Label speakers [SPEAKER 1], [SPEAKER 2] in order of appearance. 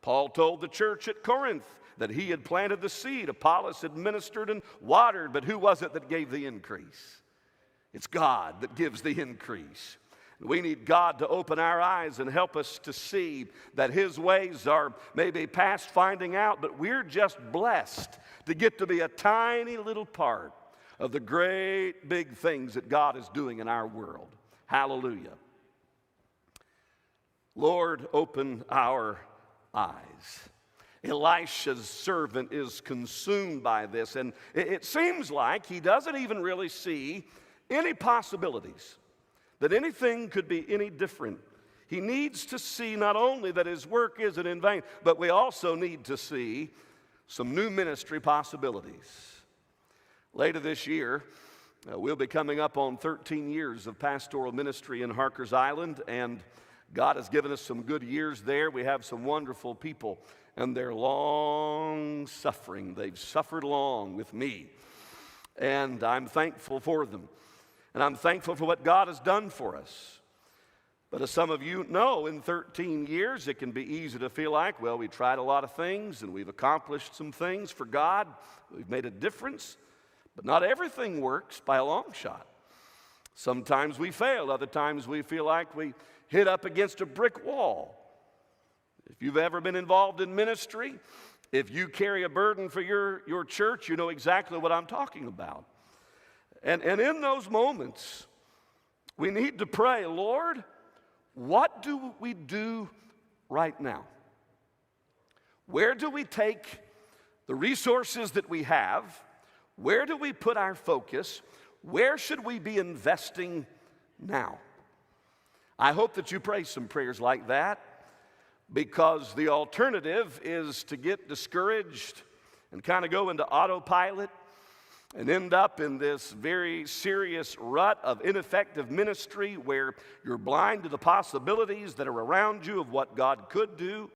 [SPEAKER 1] Paul told the church at Corinth that he had planted the seed, Apollos had ministered and watered, but who was it that gave the increase? It's God that gives the increase. We need God to open our eyes and help us to see that His ways are maybe past finding out, but we're just blessed to get to be a tiny little part of the great big things that God is doing in our world. Hallelujah. Lord, open our eyes. Elisha's servant is consumed by this, and it seems like he doesn't even really see any possibilities that anything could be any different. He needs to see not only that his work isn't in vain, but we also need to see some new ministry possibilities. Later this year, we'll be coming up on 13 years of pastoral ministry in Harkers Island, and God has given us some good years there. We have some wonderful people, and they're long suffering. They've suffered long with me, and I'm thankful for them. And I'm thankful for what God has done for us. But as some of you know, in 13 years, it can be easy to feel like, well, we tried a lot of things and we've accomplished some things for God. We've made a difference. But not everything works by a long shot. Sometimes we fail. Other times we feel like we hit up against a brick wall. If you've ever been involved in ministry, if you carry a burden for your church, you know exactly what I'm talking about. And in those moments, we need to pray, Lord, what do we do right now? Where do we take the resources that we have? Where do we put our focus? Where should we be investing now? I hope that you pray some prayers like that, because the alternative is to get discouraged and kind of go into autopilot and end up in this very serious rut of ineffective ministry where you're blind to the possibilities that are around you of what God could do.